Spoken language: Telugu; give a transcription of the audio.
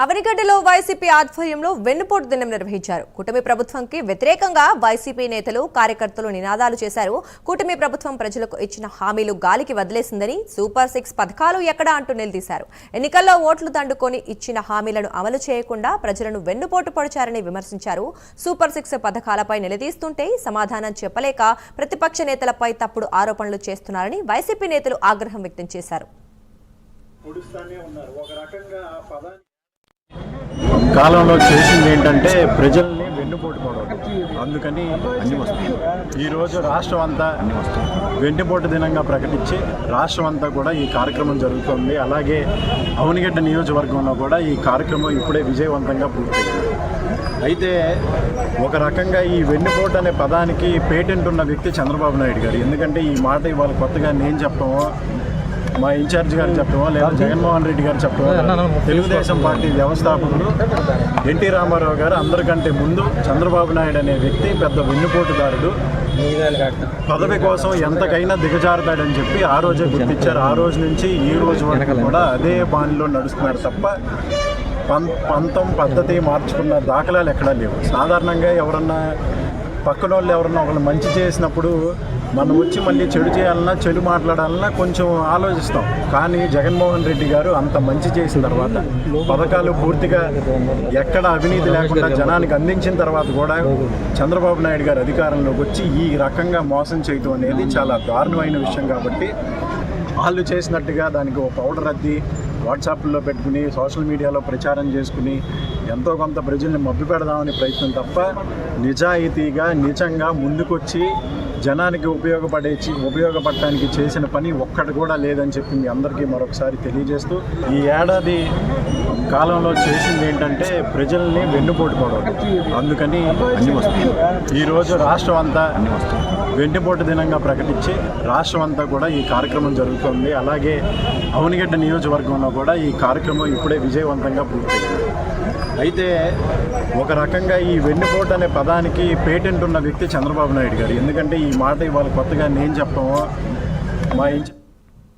అవనిగడ్డలో వైసీపీ ఆధ్వర్యంలో వెన్నుపోటు దినం నిర్వహించారు. కూటమి ప్రభుత్వంకి వ్యతిరేకంగా వైసీపీ నేతలు కార్యకర్తలు నినాదాలు చేశారు. కూటమి ప్రభుత్వం ప్రజలకు ఇచ్చిన హామీలు గాలికి వదిలేసిందని, సూపర్ 6 పథకాలు ఎక్కడా అంటూ నిలదీశారు. ఎన్నికల్లో ఓట్లు దండుకొని ఇచ్చిన హామీలను అమలు చేయకుండా ప్రజలను వెన్నుపోటు పొడిచారని విమర్శించారు. సూపర్ 6 పథకాలపై నిలదీస్తుంటే సమాధానం చెప్పలేక ప్రతిపక్ష నేతలపై తప్పుడు ఆరోపణలు చేస్తున్నారని వైసీపీ నేతలు ఆగ్రహం వ్యక్తం చేశారు. కాలంలో చేసింది ఏంటంటే ప్రజల్ని వెన్నుపోటు పడవడం. అందుకని అన్ని వస్తాయి. ఈరోజు రాష్ట్రం అంతా వెన్నుపోటు దినంగా ప్రకటించి రాష్ట్రం అంతా కూడా ఈ కార్యక్రమం జరుగుతుంది. అలాగే అవనిగడ్డ నియోజకవర్గంలో కూడా ఈ కార్యక్రమం ఇప్పుడే విజయవంతంగా పూర్తయింది. అయితే ఒక రకంగా ఈ వెన్నుపోటు అనే పదానికి పేటెంట్ ఉన్న వ్యక్తి చంద్రబాబు నాయుడు గారు. ఎందుకంటే ఈ మాట ఇవాళ కొత్తగా నేను చెప్పడమో, మా ఇన్ఛార్జ్ గారు చెప్పడమో, లేదా జగన్మోహన్ రెడ్డి గారు చెప్పడమో, తెలుగుదేశం పార్టీ వ్యవస్థాపకులు ఎన్టీ రామారావు గారు అందరికంటే ముందు చంద్రబాబు నాయుడు అనే వ్యక్తి పెద్ద వెన్నుపోటుదారుడు, పదవి కోసం ఎంతకైనా దిగజారుతాడని చెప్పి ఆ రోజే గుర్తించారు. ఆ రోజు నుంచి ఈ రోజు వరకు కూడా అదే బాణిలో నడుస్తున్నారు తప్ప పంతం పద్ధతి మార్చుకున్న దాఖలాలు ఎక్కడా లేవు. సాధారణంగా ఎవరన్నా పక్కన వాళ్ళు ఎవరన్నా ఒకళ్ళు మంచి చేసినప్పుడు మనం వచ్చి మళ్ళీ చెడు చేయాలన్నా, చెడు మాట్లాడాలన్నా కొంచెం ఆలోచిస్తాం. కానీ జగన్మోహన్ రెడ్డి గారు అంత మంచి చేసిన తర్వాత, పథకాలు పూర్తిగా ఎక్కడ అవినీతి లేకుండా జనానికి అందించిన తర్వాత కూడా చంద్రబాబు నాయుడు గారు అధికారంలోకి వచ్చి ఈ రకంగా మోసం చేయడం అనేది చాలా దారుణమైన విషయం. కాబట్టి వాళ్ళు చేసినట్టుగా దానికి ఒక పౌడర్ అద్ది వాట్సాప్లో పెట్టుకుని సోషల్ మీడియాలో ప్రచారం చేసుకుని ఎంతో కొంత ప్రజల్ని మభ్యపెడదామని ప్రయత్నం తప్ప నిజాయితీగా నిజంగా ముందుకొచ్చి జనానికి ఉపయోగపడటానికి చేసిన పని ఒక్కటి కూడా లేదని చెప్పి మీ అందరికీ మరొకసారి తెలియజేస్తూ, ఈ ఏడాది కాలంలో చేసింది ఏంటంటే ప్రజల్ని వెన్నుపోటు పడవడం. అందుకని అన్ని వస్తాయి. ఈరోజు రాష్ట్రం అంతా వెన్నుపోటు దినంగా ప్రకటించి రాష్ట్రం అంతా కూడా ఈ కార్యక్రమం జరుగుతుంది. అలాగే అవనిగడ్డ నియోజకవర్గంలో కూడా ఈ కార్యక్రమం ఇప్పుడే విజయవంతంగా పూర్తయింది. అయితే ఒక రకంగా ఈ వెన్నుపోటు అనే పదానికి పేటెంట్ ఉన్న వ్యక్తి చంద్రబాబు నాయుడు గారు. ఎందుకంటే ఈ మాట ఇవాళ కొత్తగా నేను చెప్పడమో, మా